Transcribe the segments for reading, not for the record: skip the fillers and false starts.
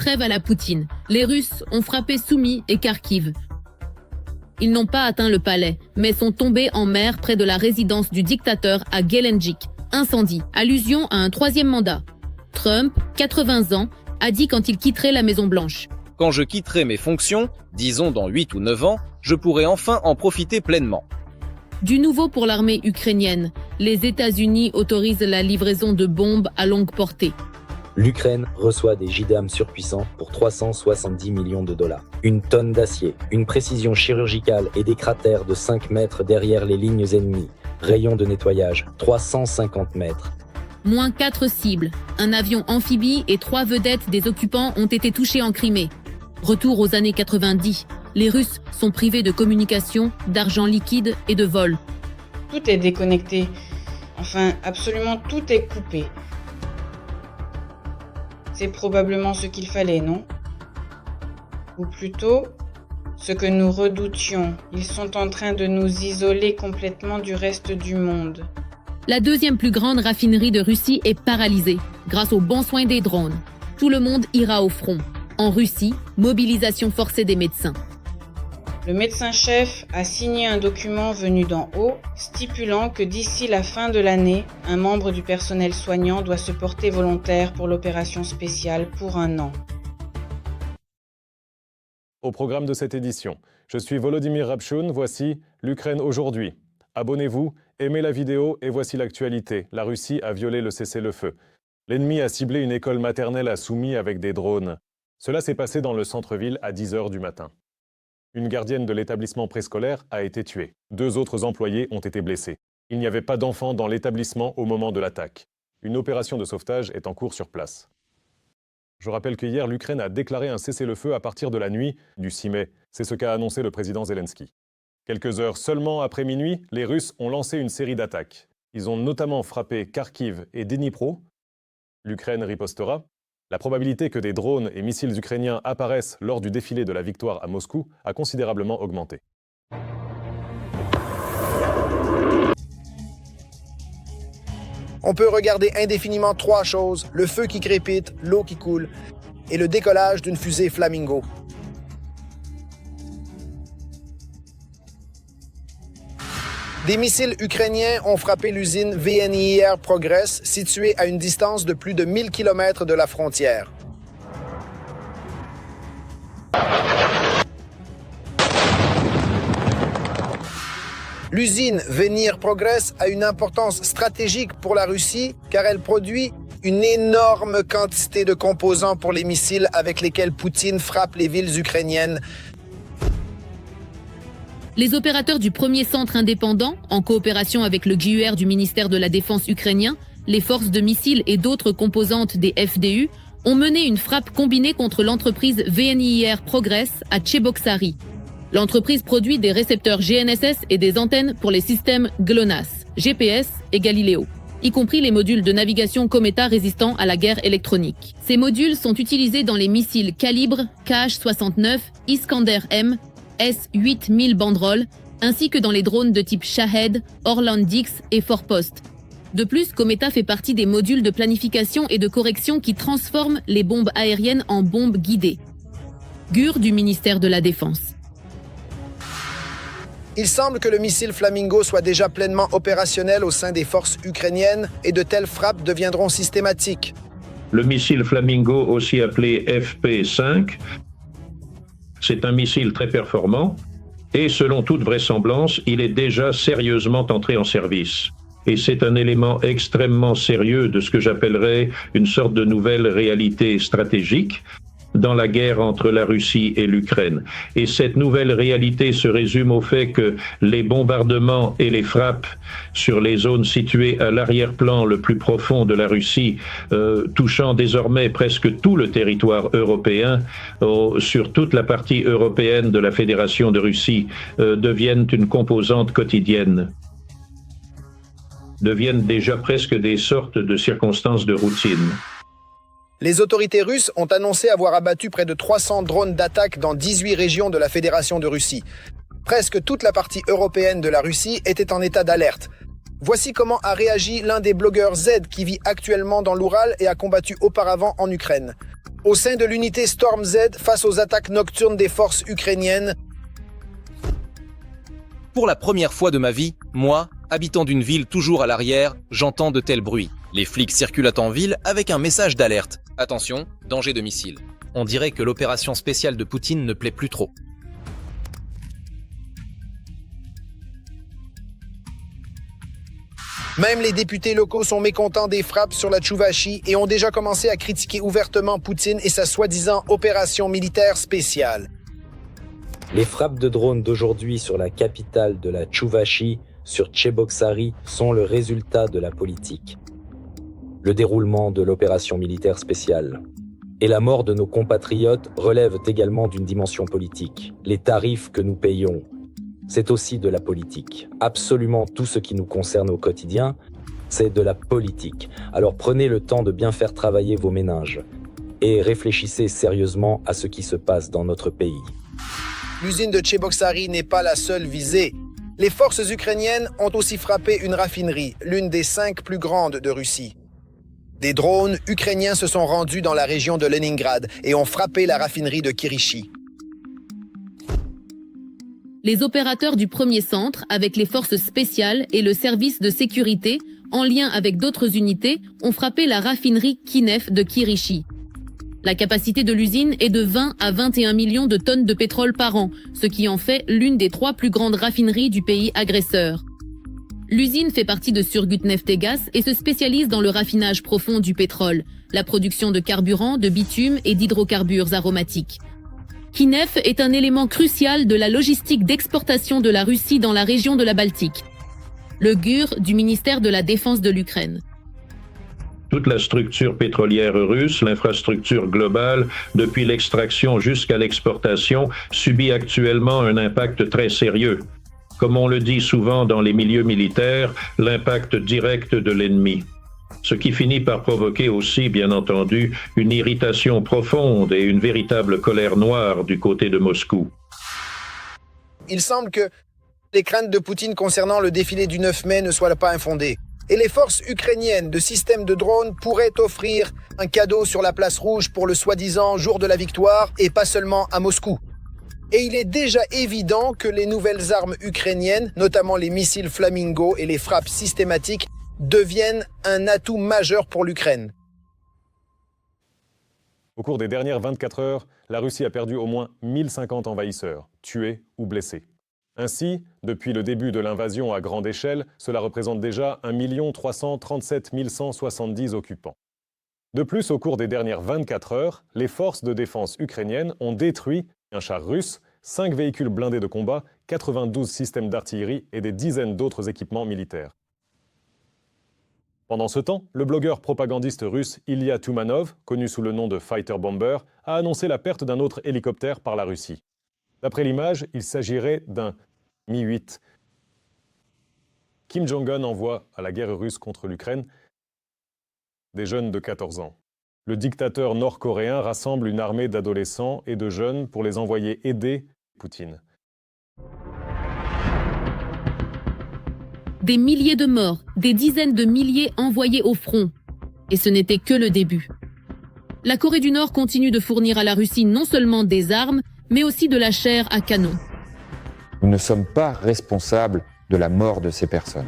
trêve à la Poutine. Les Russes ont frappé Soumy et Kharkiv. Ils n'ont pas atteint le palais, mais sont tombés en mer près de la résidence du dictateur à Gelendzhik. Incendie. Allusion à un troisième mandat. Trump, 80 ans, a dit quand il quitterait la Maison-Blanche. Quand je quitterai mes fonctions, disons dans 8 ou 9 ans, je pourrai enfin en profiter pleinement. Du nouveau pour l'armée ukrainienne. Les États-Unis autorisent la livraison de bombes à longue portée. L'Ukraine reçoit des JDAM surpuissants pour 370 millions de dollars. Une tonne d'acier, une précision chirurgicale et des cratères de 5 mètres derrière les lignes ennemies. Rayon de nettoyage, 350 mètres. Moins 4 cibles. Un avion amphibie et 3 vedettes des occupants ont été touchés en Crimée. Retour aux années 90. Les Russes sont privés de communication, d'argent liquide et de vol. Tout est déconnecté. Enfin, absolument tout est coupé. C'est probablement ce qu'il fallait, non? Ou plutôt, ce que nous redoutions. Ils sont en train de nous isoler complètement du reste du monde. La deuxième plus grande raffinerie de Russie est paralysée, grâce aux bons soins des drones. Tout le monde ira au front. En Russie, mobilisation forcée des médecins. Le médecin-chef a signé un document venu d'en haut, stipulant que d'ici la fin de l'année, un membre du personnel soignant doit se porter volontaire pour l'opération spéciale pour 1 an. Au programme de cette édition, je suis Volodymyr Rabchoun, voici l'Ukraine aujourd'hui. Abonnez-vous, aimez la vidéo et voici l'actualité. La Russie a violé le cessez-le-feu. L'ennemi a ciblé une école maternelle à Soumy avec des drones. Cela s'est passé dans le centre-ville à 10 h du matin. Une gardienne de l'établissement préscolaire a été tuée. 2 autres employés ont été blessés. Il n'y avait pas d'enfants dans l'établissement au moment de l'attaque. Une opération de sauvetage est en cours sur place. Je rappelle que hier, l'Ukraine a déclaré un cessez-le-feu à partir de la nuit du 6 mai. C'est ce qu'a annoncé le président Zelensky. Quelques heures seulement après minuit, les Russes ont lancé une série d'attaques. Ils ont notamment frappé Kharkiv et Dnipro. L'Ukraine ripostera. La probabilité que des drones et missiles ukrainiens apparaissent lors du défilé de la victoire à Moscou a considérablement augmenté. On peut regarder indéfiniment 3 choses, le feu qui crépite, l'eau qui coule et le décollage d'une fusée Flamingo. Des missiles ukrainiens ont frappé l'usine VNIR Progress, située à une distance de plus de 1000 km de la frontière. L'usine VNIR Progress a une importance stratégique pour la Russie car elle produit une énorme quantité de composants pour les missiles avec lesquels Poutine frappe les villes ukrainiennes. Les opérateurs du premier centre indépendant, en coopération avec le GUR du ministère de la Défense ukrainien, les forces de missiles et d'autres composantes des FDU, ont mené une frappe combinée contre l'entreprise VNIR Progress à Tcheboksary. L'entreprise produit des récepteurs GNSS et des antennes pour les systèmes GLONASS, GPS et Galileo, y compris les modules de navigation Cometa résistants à la guerre électronique. Ces modules sont utilisés dans les missiles Calibre, Kh-69, Iskander-M, S-8000 banderoles, ainsi que dans les drones de type Shahed, Orlandix et Forpost. De plus, Cometa fait partie des modules de planification et de correction qui transforment les bombes aériennes en bombes guidées. GUR du ministère de la Défense. Il semble que le missile Flamingo soit déjà pleinement opérationnel au sein des forces ukrainiennes et de telles frappes deviendront systématiques. Le missile Flamingo, aussi appelé FP5, c'est un missile très performant et selon toute vraisemblance, il est déjà sérieusement entré en service. Et c'est un élément extrêmement sérieux de ce que j'appellerais une sorte de nouvelle réalité stratégique dans la guerre entre la Russie et l'Ukraine. Et cette nouvelle réalité se résume au fait que les bombardements et les frappes sur les zones situées à l'arrière-plan le plus profond de la Russie, touchant désormais presque tout le territoire européen, sur toute la partie européenne de la Fédération de Russie, deviennent une composante quotidienne, deviennent déjà presque des sortes de circonstances de routine. Les autorités russes ont annoncé avoir abattu près de 300 drones d'attaque dans 18 régions de la Fédération de Russie. Presque toute la partie européenne de la Russie était en état d'alerte. Voici comment a réagi l'un des blogueurs Z qui vit actuellement dans l'Oural et a combattu auparavant en Ukraine. au sein de l'unité Storm Z face aux attaques nocturnes des forces ukrainiennes. Pour la première fois de ma vie, moi, habitant d'une ville toujours à l'arrière, j'entends de tels bruits. Les flics circulent en ville avec un message d'alerte. Attention, danger de missile. On dirait que l'opération spéciale de Poutine ne plaît plus trop. Même les députés locaux sont mécontents des frappes sur la Tchouvachi et ont déjà commencé à critiquer ouvertement Poutine et sa soi-disant opération militaire spéciale. Les frappes de drones d'aujourd'hui sur la capitale de la Tchouvachi, sur Tcheboksary, sont le résultat de la politique. Le déroulement de l'opération militaire spéciale et la mort de nos compatriotes relèvent également d'une dimension politique. Les tarifs que nous payons, c'est aussi de la politique. Absolument tout ce qui nous concerne au quotidien, c'est de la politique. Alors prenez le temps de bien faire travailler vos méninges et réfléchissez sérieusement à ce qui se passe dans notre pays. L'usine de Tcheboksary n'est pas la seule visée. Les forces ukrainiennes ont aussi frappé une raffinerie, l'une des 5 plus grandes de Russie. Des drones ukrainiens se sont rendus dans la région de Leningrad et ont frappé la raffinerie de Kirishi. Les opérateurs du premier centre, avec les forces spéciales et le service de sécurité, en lien avec d'autres unités, ont frappé la raffinerie Kinef de Kirishi. La capacité de l'usine est de 20 à 21 millions de tonnes de pétrole par an, ce qui en fait l'une des 3 plus grandes raffineries du pays agresseur. L'usine fait partie de Surgutneftegas et se spécialise dans le raffinage profond du pétrole, la production de carburant, de bitume et d'hydrocarbures aromatiques. Kinef est un élément crucial de la logistique d'exportation de la Russie dans la région de la Baltique. Le GUR du ministère de la Défense de l'Ukraine. Toute la structure pétrolière russe, l'infrastructure globale, depuis l'extraction jusqu'à l'exportation, subit actuellement un impact très sérieux. Comme on le dit souvent dans les milieux militaires, l'impact direct de l'ennemi. Ce qui finit par provoquer aussi, bien entendu, une irritation profonde et une véritable colère noire du côté de Moscou. Il semble que les craintes de Poutine concernant le défilé du 9 mai ne soient pas infondées. Et les forces ukrainiennes de systèmes de drones pourraient offrir un cadeau sur la place rouge pour le soi-disant jour de la victoire et pas seulement à Moscou. Et il est déjà évident que les nouvelles armes ukrainiennes, notamment les missiles Flamingo et les frappes systématiques, deviennent un atout majeur pour l'Ukraine. Au cours des dernières 24 heures, la Russie a perdu au moins 1050 envahisseurs, tués ou blessés. Ainsi, depuis le début de l'invasion à grande échelle, cela représente déjà 1 337 170 occupants. De plus, au cours des dernières 24 heures, les forces de défense ukrainiennes ont détruit un char russe, 5 véhicules blindés de combat, 92 systèmes d'artillerie et des dizaines d'autres équipements militaires. Pendant ce temps, le blogueur propagandiste russe Ilya Tumanov, connu sous le nom de Fighter Bomber, a annoncé la perte d'un autre hélicoptère par la Russie. D'après l'image, il s'agirait d'un Mi-8. Kim Jong-un envoie à la guerre russe contre l'Ukraine des jeunes de 14 ans. Le dictateur nord-coréen rassemble une armée d'adolescents et de jeunes pour les envoyer aider Poutine. Des milliers de morts, des dizaines de milliers envoyés au front. Et ce n'était que le début. La Corée du Nord continue de fournir à la Russie non seulement des armes, mais aussi de la chair à canon. Nous ne sommes pas responsables de la mort de ces personnes.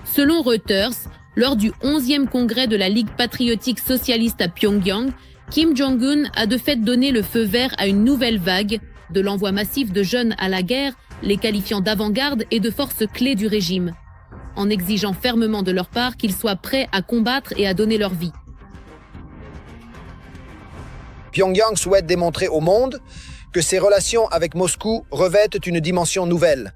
Selon Reuters, lors du 11e congrès de la Ligue patriotique socialiste à Pyongyang, Kim Jong-un a de fait donné le feu vert à une nouvelle vague de l'envoi massif de jeunes à la guerre, les qualifiant d'avant-garde et de forces clés du régime, en exigeant fermement de leur part qu'ils soient prêts à combattre et à donner leur vie. Pyongyang souhaite démontrer au monde que ses relations avec Moscou revêtent une dimension nouvelle.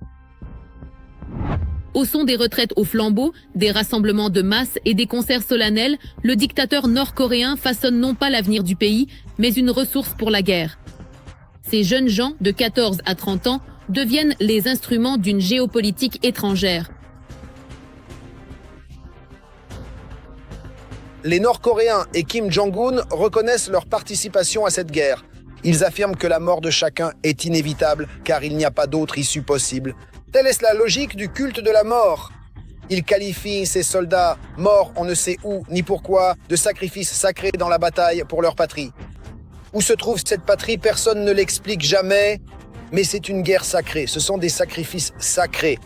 Au son des retraites au flambeau, des rassemblements de masse et des concerts solennels, le dictateur nord-coréen façonne non pas l'avenir du pays, mais une ressource pour la guerre. Ces jeunes gens, de 14 à 30 ans, deviennent les instruments d'une géopolitique étrangère. Les Nord-Coréens et Kim Jong-un reconnaissent leur participation à cette guerre. Ils affirment que la mort de chacun est inévitable, car il n'y a pas d'autre issue possible. Telle est la logique du culte de la mort. Ils qualifient ces soldats, morts on ne sait où ni pourquoi, de sacrifices sacrés dans la bataille pour leur patrie. Où se trouve cette patrie? Personne ne l'explique jamais, mais c'est une guerre sacrée. Ce sont des sacrifices sacrés.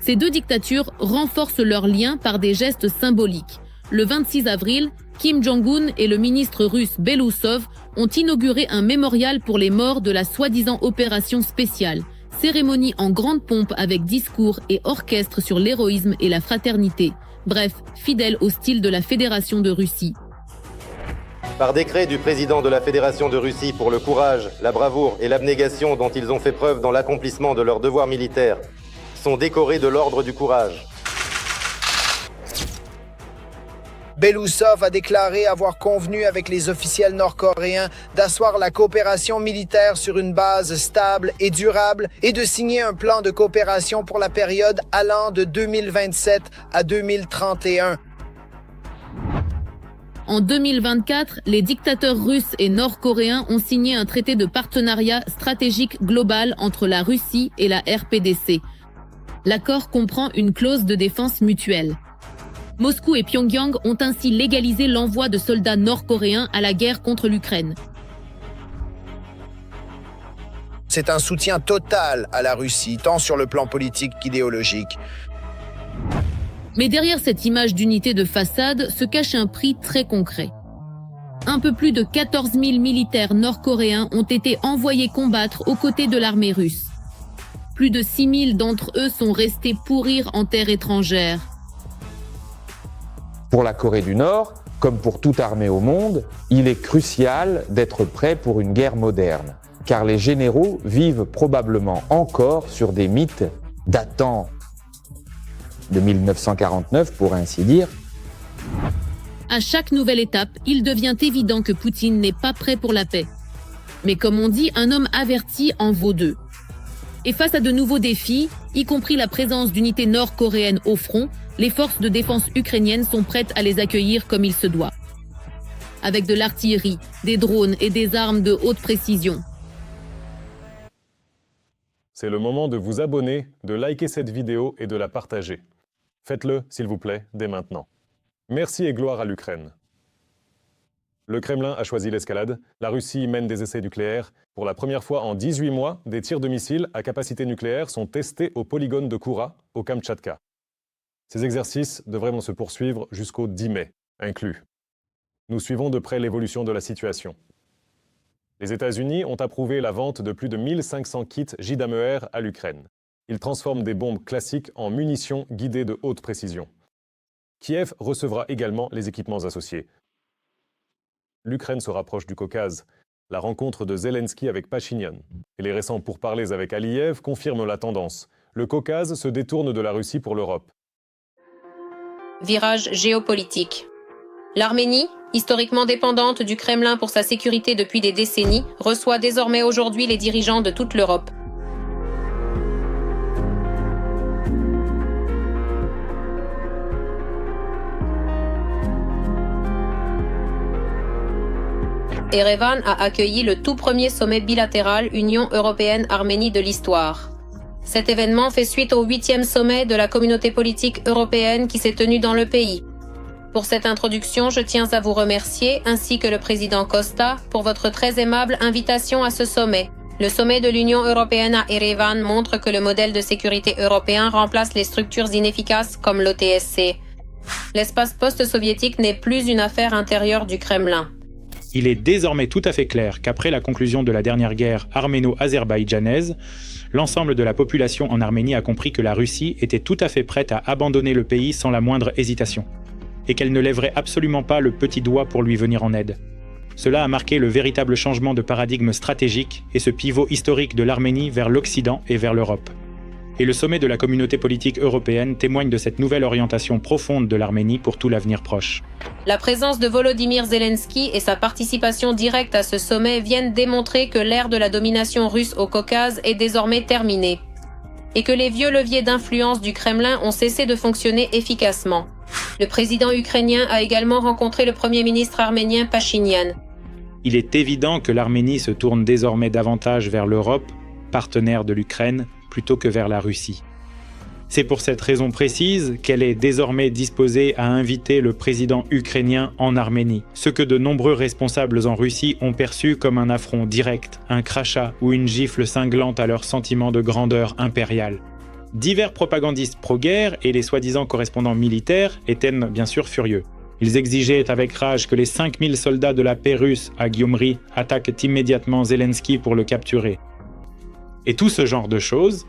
Ces deux dictatures renforcent leurs liens par des gestes symboliques. Le 26 avril, Kim Jong-un et le ministre russe Belousov ont inauguré un mémorial pour les morts de la soi-disant opération spéciale. Cérémonie en grande pompe avec discours et orchestre sur l'héroïsme et la fraternité. Bref, fidèle au style de la Fédération de Russie. Par décret du président de la Fédération de Russie pour le courage, la bravoure et l'abnégation dont ils ont fait preuve dans l'accomplissement de leurs devoirs militaires, sont décorés de l'ordre du courage. Belousov a déclaré avoir convenu avec les officiels nord-coréens d'asseoir la coopération militaire sur une base stable et durable et de signer un plan de coopération pour la période allant de 2027 à 2031. En 2024, les dictateurs russes et nord-coréens ont signé un traité de partenariat stratégique global entre la Russie et la RPDC. L'accord comprend une clause de défense mutuelle. Moscou et Pyongyang ont ainsi légalisé l'envoi de soldats nord-coréens à la guerre contre l'Ukraine. C'est un soutien total à la Russie, tant sur le plan politique qu'idéologique. Mais derrière cette image d'unité de façade se cache un prix très concret. Un peu plus de 14 000 militaires nord-coréens ont été envoyés combattre aux côtés de l'armée russe. Plus de 6 000 d'entre eux sont restés pourrir en terre étrangère. Pour la Corée du Nord, comme pour toute armée au monde, il est crucial d'être prêt pour une guerre moderne, car les généraux vivent probablement encore sur des mythes datant de 1949, pour ainsi dire. À chaque nouvelle étape, il devient évident que Poutine n'est pas prêt pour la paix. Mais comme on dit, un homme averti en vaut deux. Et face à de nouveaux défis, y compris la présence d'unités nord-coréennes au front, les forces de défense ukrainiennes sont prêtes à les accueillir comme il se doit. Avec de l'artillerie, des drones et des armes de haute précision. C'est le moment de vous abonner, de liker cette vidéo et de la partager. Faites-le, s'il vous plaît, dès maintenant. Merci et gloire à l'Ukraine. Le Kremlin a choisi l'escalade. La Russie mène des essais nucléaires. Pour la première fois en 18 mois, des tirs de missiles à capacité nucléaire sont testés au polygone de Koura, au Kamtchatka. Ces exercices devraient se poursuivre jusqu'au 10 mai, inclus. Nous suivons de près l'évolution de la situation. Les États-Unis ont approuvé la vente de plus de 1500 kits JDAMER à l'Ukraine. Ils transforment des bombes classiques en munitions guidées de haute précision. Kiev recevra également les équipements associés. L'Ukraine se rapproche du Caucase. La rencontre de Zelensky avec Pachinian et les récents pourparlers avec Aliyev confirment la tendance. Le Caucase se détourne de la Russie pour l'Europe. Virage géopolitique. L'Arménie, historiquement dépendante du Kremlin pour sa sécurité depuis des décennies, reçoit désormais aujourd'hui les dirigeants de toute l'Europe. Erevan a accueilli le tout premier sommet bilatéral Union européenne-Arménie de l'histoire. Cet événement fait suite au 8e sommet de la communauté politique européenne qui s'est tenu dans le pays. Pour cette introduction, je tiens à vous remercier, ainsi que le président Costa, pour votre très aimable invitation à ce sommet. Le sommet de l'Union européenne à Erevan montre que le modèle de sécurité européen remplace les structures inefficaces comme l'OTSC. L'espace post-soviétique n'est plus une affaire intérieure du Kremlin. Il est désormais tout à fait clair qu'après la conclusion de la dernière guerre arméno-azerbaïdjanaise, l'ensemble de la population en Arménie a compris que la Russie était tout à fait prête à abandonner le pays sans la moindre hésitation, et qu'elle ne lèverait absolument pas le petit doigt pour lui venir en aide. Cela a marqué le véritable changement de paradigme stratégique et ce pivot historique de l'Arménie vers l'Occident et vers l'Europe. Et le sommet de la communauté politique européenne témoigne de cette nouvelle orientation profonde de l'Arménie pour tout l'avenir proche. La présence de Volodymyr Zelensky et sa participation directe à ce sommet viennent démontrer que l'ère de la domination russe au Caucase est désormais terminée, et que les vieux leviers d'influence du Kremlin ont cessé de fonctionner efficacement. Le président ukrainien a également rencontré le premier ministre arménien Pachinian. Il est évident que l'Arménie se tourne désormais davantage vers l'Europe, partenaire de l'Ukraine, plutôt que vers la Russie. C'est pour cette raison précise qu'elle est désormais disposée à inviter le président ukrainien en Arménie, ce que de nombreux responsables en Russie ont perçu comme un affront direct, un crachat ou une gifle cinglante à leur sentiment de grandeur impériale. Divers propagandistes pro-guerre et les soi-disant correspondants militaires étaient bien sûr furieux. Ils exigeaient avec rage que les 5000 soldats de la paix russe à Gyumri attaquent immédiatement Zelensky pour le capturer. Et tout ce genre de choses.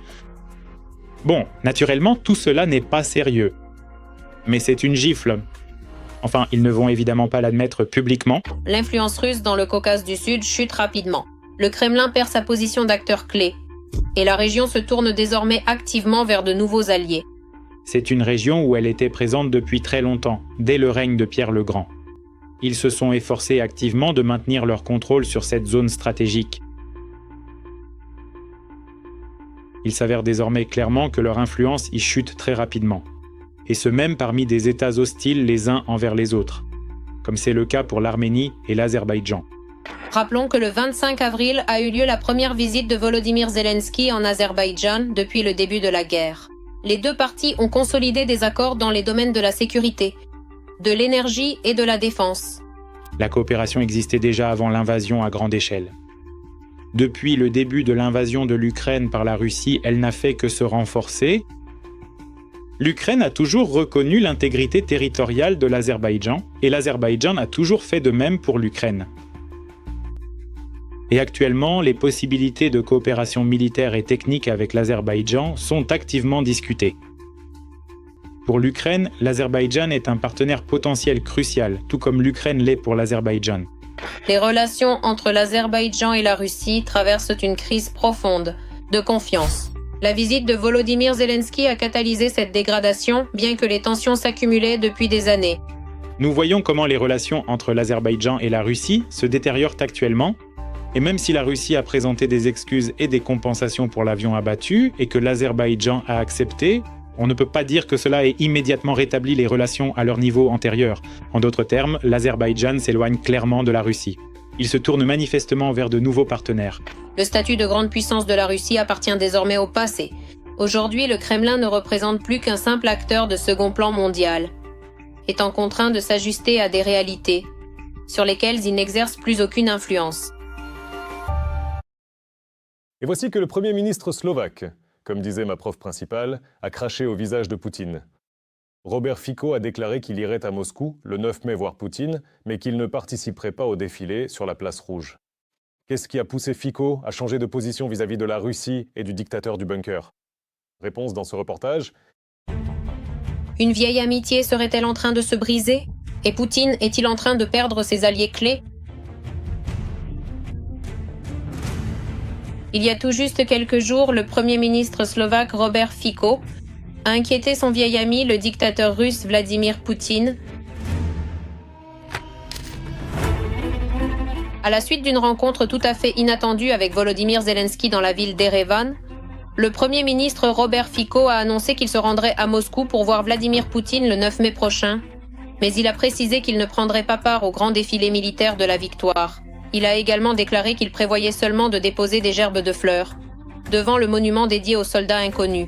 Bon, naturellement, tout cela n'est pas sérieux. Mais c'est une gifle. Enfin, ils ne vont évidemment pas l'admettre publiquement. L'influence russe dans le Caucase du Sud chute rapidement. Le Kremlin perd sa position d'acteur clé. Et la région se tourne désormais activement vers de nouveaux alliés. C'est une région où elle était présente depuis très longtemps, dès le règne de Pierre le Grand. Ils se sont efforcés activement de maintenir leur contrôle sur cette zone stratégique. Il s'avère désormais clairement que leur influence y chute très rapidement. Et ce même parmi des États hostiles les uns envers les autres, comme c'est le cas pour l'Arménie et l'Azerbaïdjan. Rappelons que le 25 avril a eu lieu la première visite de Volodymyr Zelensky en Azerbaïdjan depuis le début de la guerre. Les deux parties ont consolidé des accords dans les domaines de la sécurité, de l'énergie et de la défense. La coopération existait déjà avant l'invasion à grande échelle. Depuis le début de l'invasion de l'Ukraine par la Russie, elle n'a fait que se renforcer. L'Ukraine a toujours reconnu l'intégrité territoriale de l'Azerbaïdjan, et l'Azerbaïdjan a toujours fait de même pour l'Ukraine. Et actuellement, les possibilités de coopération militaire et technique avec l'Azerbaïdjan sont activement discutées. Pour l'Ukraine, l'Azerbaïdjan est un partenaire potentiel crucial, tout comme l'Ukraine l'est pour l'Azerbaïdjan. Les relations entre l'Azerbaïdjan et la Russie traversent une crise profonde de confiance. La visite de Volodymyr Zelensky a catalysé cette dégradation, bien que les tensions s'accumulaient depuis des années. Nous voyons comment les relations entre l'Azerbaïdjan et la Russie se détériorent actuellement. Et même si la Russie a présenté des excuses et des compensations pour l'avion abattu, et que l'Azerbaïdjan a accepté, on ne peut pas dire que cela ait immédiatement rétabli les relations à leur niveau antérieur. En d'autres termes, l'Azerbaïdjan s'éloigne clairement de la Russie. Il se tourne manifestement vers de nouveaux partenaires. Le statut de grande puissance de la Russie appartient désormais au passé. Aujourd'hui, le Kremlin ne représente plus qu'un simple acteur de second plan mondial, étant contraint de s'ajuster à des réalités sur lesquelles il n'exerce plus aucune influence. Et voici que le Premier ministre slovaque, comme disait ma prof principale, a craché au visage de Poutine. Robert Fico a déclaré qu'il irait à Moscou le 9 mai voir Poutine, mais qu'il ne participerait pas au défilé sur la place rouge. Qu'est-ce qui a poussé Fico à changer de position vis-à-vis de la Russie et du dictateur du bunker? Réponse dans ce reportage. Une vieille amitié serait-elle en train de se briser? Et Poutine est-il en train de perdre ses alliés clés? Il y a tout juste quelques jours, le Premier ministre slovaque Robert Fico a inquiété son vieil ami, le dictateur russe Vladimir Poutine. À la suite d'une rencontre tout à fait inattendue avec Volodymyr Zelensky dans la ville d'Erevan, le Premier ministre Robert Fico a annoncé qu'il se rendrait à Moscou pour voir Vladimir Poutine le 9 mai prochain, mais il a précisé qu'il ne prendrait pas part au grand défilé militaire de la victoire. Il a également déclaré qu'il prévoyait seulement de déposer des gerbes de fleurs devant le monument dédié aux soldats inconnus.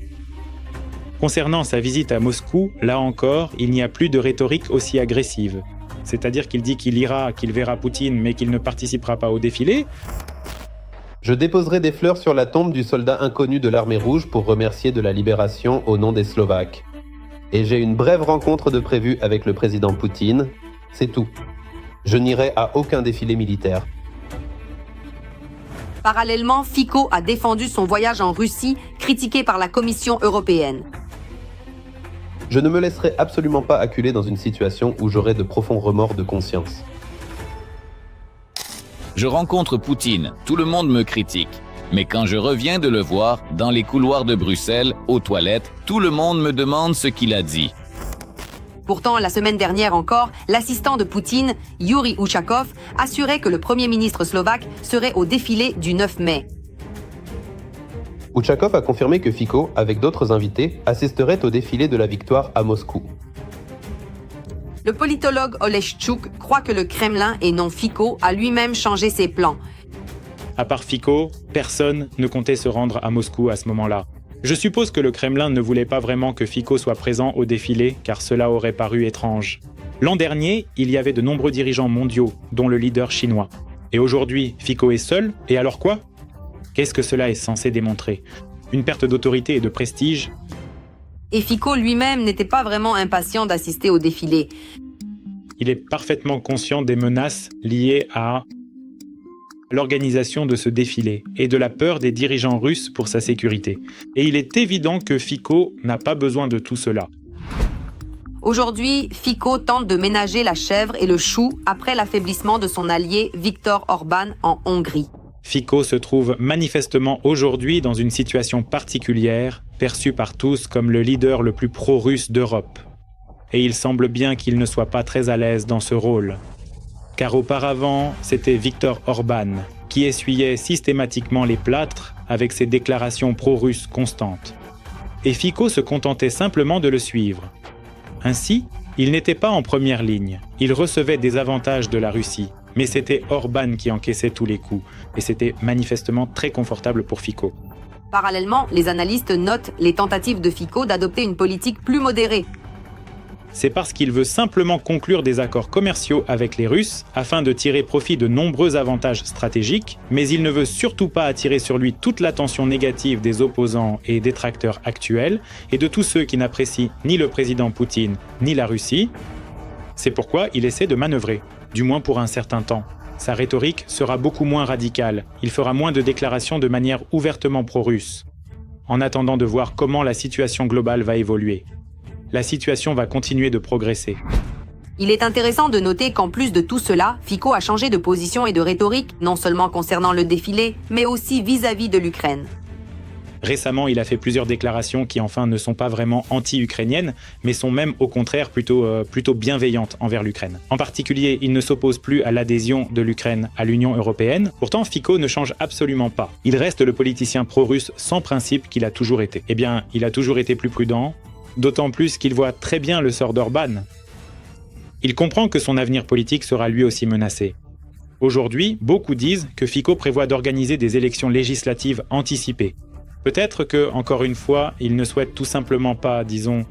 Concernant sa visite à Moscou, là encore, il n'y a plus de rhétorique aussi agressive. C'est-à-dire qu'il dit qu'il ira, qu'il verra Poutine, mais qu'il ne participera pas au défilé. Je déposerai des fleurs sur la tombe du soldat inconnu de l'armée rouge pour remercier de la libération au nom des Slovaques. Et j'ai une brève rencontre de prévue avec le président Poutine. C'est tout. Je n'irai à aucun défilé militaire. Parallèlement, Fico a défendu son voyage en Russie, critiqué par la Commission européenne. Je ne me laisserai absolument pas acculer dans une situation où j'aurai de profonds remords de conscience. Je rencontre Poutine, tout le monde me critique. Mais quand je reviens de le voir, dans les couloirs de Bruxelles, aux toilettes, tout le monde me demande ce qu'il a dit. Pourtant, la semaine dernière encore, l'assistant de Poutine, Yuri Ushakov, assurait que le Premier ministre slovaque serait au défilé du 9 mai. Ushakov a confirmé que Fico, avec d'autres invités, assisterait au défilé de la victoire à Moscou. Le politologue Oleshchuk croit que le Kremlin, et non Fico, a lui-même changé ses plans. À part Fico, personne ne comptait se rendre à Moscou à ce moment-là. Je suppose que le Kremlin ne voulait pas vraiment que Fico soit présent au défilé, car cela aurait paru étrange. L'an dernier, il y avait de nombreux dirigeants mondiaux, dont le leader chinois. Et aujourd'hui, Fico est seul, et alors quoi? Qu'est-ce que cela est censé démontrer? Une perte d'autorité et de prestige? Et Fico lui-même n'était pas vraiment impatient d'assister au défilé. Il est parfaitement conscient des menaces liées à l'organisation de ce défilé et de la peur des dirigeants russes pour sa sécurité. Et il est évident que Fico n'a pas besoin de tout cela. Aujourd'hui, Fico tente de ménager la chèvre et le chou après l'affaiblissement de son allié Viktor Orban en Hongrie. Fico se trouve manifestement aujourd'hui dans une situation particulière, perçue par tous comme le leader le plus pro-russe d'Europe. Et il semble bien qu'il ne soit pas très à l'aise dans ce rôle. Car auparavant, c'était Viktor Orban qui essuyait systématiquement les plâtres avec ses déclarations pro-russes constantes. Et Fico se contentait simplement de le suivre. Ainsi, il n'était pas en première ligne, il recevait des avantages de la Russie, mais c'était Orban qui encaissait tous les coups, et c'était manifestement très confortable pour Fico. Parallèlement, les analystes notent les tentatives de Fico d'adopter une politique plus modérée. C'est parce qu'il veut simplement conclure des accords commerciaux avec les Russes afin de tirer profit de nombreux avantages stratégiques, mais il ne veut surtout pas attirer sur lui toute l'attention négative des opposants et détracteurs actuels et de tous ceux qui n'apprécient ni le président Poutine ni la Russie. C'est pourquoi il essaie de manœuvrer, du moins pour un certain temps. Sa rhétorique sera beaucoup moins radicale, il fera moins de déclarations de manière ouvertement pro-russe, en attendant de voir comment la situation globale va évoluer. La situation va continuer de progresser. Il est intéressant de noter qu'en plus de tout cela, Fico a changé de position et de rhétorique, non seulement concernant le défilé, mais aussi vis-à-vis de l'Ukraine. Récemment, il a fait plusieurs déclarations qui enfin ne sont pas vraiment anti-ukrainiennes, mais sont même au contraire plutôt bienveillantes envers l'Ukraine. En particulier, il ne s'oppose plus à l'adhésion de l'Ukraine à l'Union européenne. Pourtant, Fico ne change absolument pas. Il reste le politicien pro-russe sans principe qu'il a toujours été. Eh bien, il a toujours été plus prudent, d'autant plus qu'il voit très bien le sort d'Orban. Il comprend que son avenir politique sera lui aussi menacé. Aujourd'hui, beaucoup disent que Fico prévoit d'organiser des élections législatives anticipées. Peut-être que, encore une fois, il ne souhaite tout simplement pas, disons,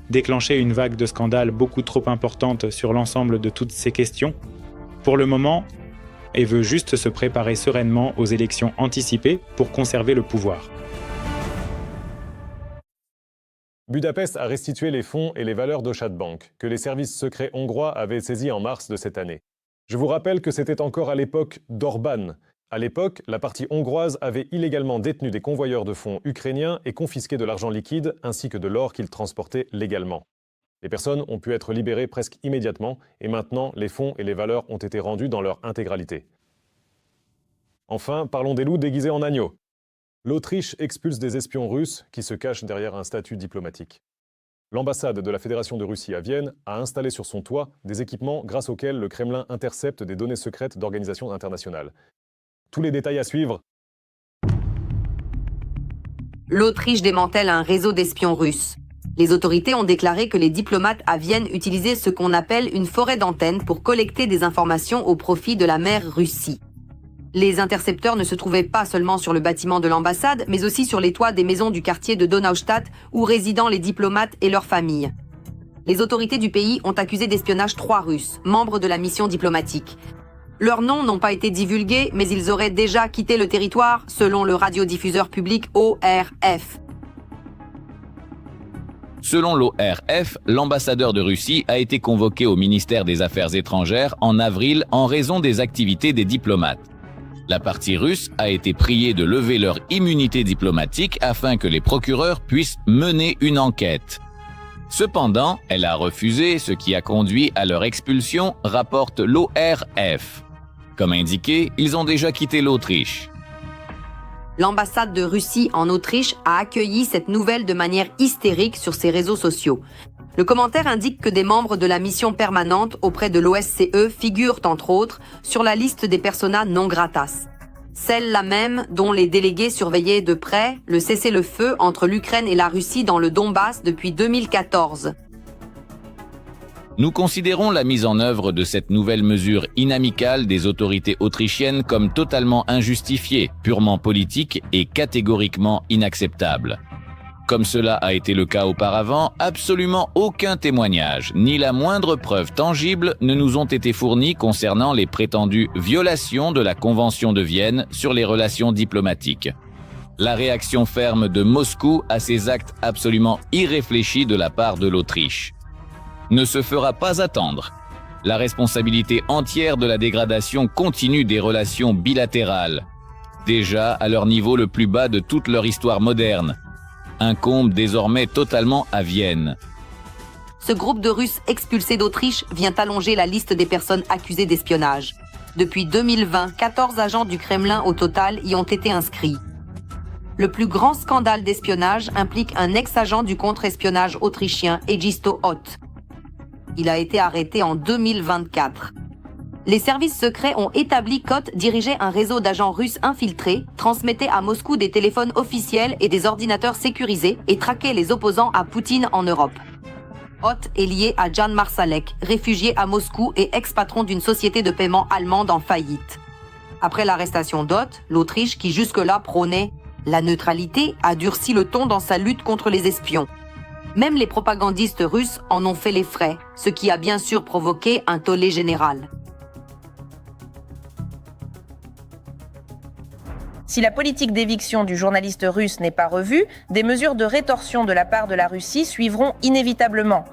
déclencher une vague de scandales beaucoup trop importante sur l'ensemble de toutes ces questions, pour le moment, et veut juste se préparer sereinement aux élections anticipées pour conserver le pouvoir. Budapest a restitué les fonds et les valeurs d'Oschat Bank, que les services secrets hongrois avaient saisis en mars de cette année. Je vous rappelle que c'était encore à l'époque d'Orban. À l'époque, la partie hongroise avait illégalement détenu des convoyeurs de fonds ukrainiens et confisqué de l'argent liquide ainsi que de l'or qu'ils transportaient légalement. Les personnes ont pu être libérées presque immédiatement et maintenant les fonds et les valeurs ont été rendus dans leur intégralité. Enfin, parlons des loups déguisés en agneaux. L'Autriche expulse des espions russes qui se cachent derrière un statut diplomatique. L'ambassade de la Fédération de Russie à Vienne a installé sur son toit des équipements grâce auxquels le Kremlin intercepte des données secrètes d'organisations internationales. Tous les détails à suivre. L'Autriche démantèle un réseau d'espions russes. Les autorités ont déclaré que les diplomates à Vienne utilisaient ce qu'on appelle une forêt d'antennes pour collecter des informations au profit de la mer Russie. Les intercepteurs ne se trouvaient pas seulement sur le bâtiment de l'ambassade, mais aussi sur les toits des maisons du quartier de Donaustadt où résident les diplomates et leurs familles. Les autorités du pays ont accusé d'espionnage 3 Russes, membres de la mission diplomatique. Leurs noms n'ont pas été divulgués, mais ils auraient déjà quitté le territoire, selon le radiodiffuseur public ORF. Selon l'ORF, l'ambassadeur de Russie a été convoqué au ministère des Affaires étrangères en avril en raison des activités des diplomates. La partie russe a été priée de lever leur immunité diplomatique afin que les procureurs puissent mener une enquête. Cependant, elle a refusé, ce qui a conduit à leur expulsion, rapporte l'ORF. Comme indiqué, ils ont déjà quitté l'Autriche. L'ambassade de Russie en Autriche a accueilli cette nouvelle de manière hystérique sur ses réseaux sociaux. Le commentaire indique que des membres de la mission permanente auprès de l'OSCE figurent, entre autres, sur la liste des persona non gratas. Celle-là même dont les délégués surveillaient de près le cessez-le-feu entre l'Ukraine et la Russie dans le Donbass depuis 2014. Nous considérons la mise en œuvre de cette nouvelle mesure inamicale des autorités autrichiennes comme totalement injustifiée, purement politique et catégoriquement inacceptable. comme cela a été le cas auparavant, absolument aucun témoignage, ni la moindre preuve tangible ne nous ont été fournis concernant les prétendues violations de la Convention de Vienne sur les relations diplomatiques. La réaction ferme de Moscou à ces actes absolument irréfléchis de la part de l'Autriche ne se fera pas attendre. La responsabilité entière de la dégradation continue des relations bilatérales, déjà à leur niveau le plus bas de toute leur histoire moderne, incombe désormais totalement à Vienne. Ce groupe de Russes expulsés d'Autriche vient allonger la liste des personnes accusées d'espionnage. Depuis 2020, 14 agents du Kremlin au total y ont été inscrits. Le plus grand scandale d'espionnage implique un ex-agent du contre-espionnage autrichien Egisto Ott. Il a été arrêté en 2024. Les services secrets ont établi qu'Ott dirigeait un réseau d'agents russes infiltrés, transmettait à Moscou des téléphones officiels et des ordinateurs sécurisés et traquait les opposants à Poutine en Europe. Ott est lié à Jan Marsalek, réfugié à Moscou et ex-patron d'une société de paiement allemande en faillite. Après l'arrestation d'Ott, l'Autriche, qui jusque-là prônait la neutralité, a durci le ton dans sa lutte contre les espions. Même les propagandistes russes en ont fait les frais, ce qui a bien sûr provoqué un tollé général. Si la politique d'éviction du journaliste russe n'est pas revue, des mesures de rétorsion de la part de la Russie suivront inévitablement.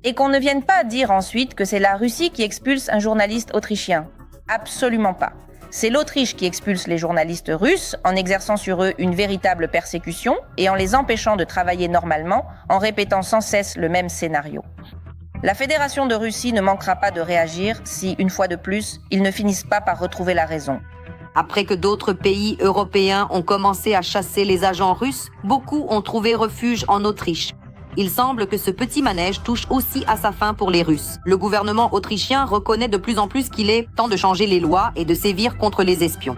Et qu'on ne vienne pas dire ensuite que c'est la Russie qui expulse un journaliste autrichien. Absolument pas. C'est l'Autriche qui expulse les journalistes russes en exerçant sur eux une véritable persécution et en les empêchant de travailler normalement, en répétant sans cesse le même scénario. La Fédération de Russie ne manquera pas de réagir si, une fois de plus, ils ne finissent pas par retrouver la raison. Après que d'autres pays européens ont commencé à chasser les agents russes, beaucoup ont trouvé refuge en Autriche. Il semble que ce petit manège touche aussi à sa fin pour les Russes. Le gouvernement autrichien reconnaît de plus en plus qu'il est temps de changer les lois et de sévir contre les espions.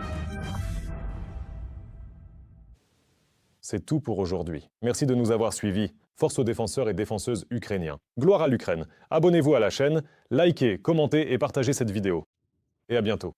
C'est tout pour aujourd'hui. Merci de nous avoir suivis. Force aux défenseurs et défenseuses ukrainiens. Gloire à l'Ukraine. Abonnez-vous à la chaîne, likez, commentez et partagez cette vidéo. Et à bientôt.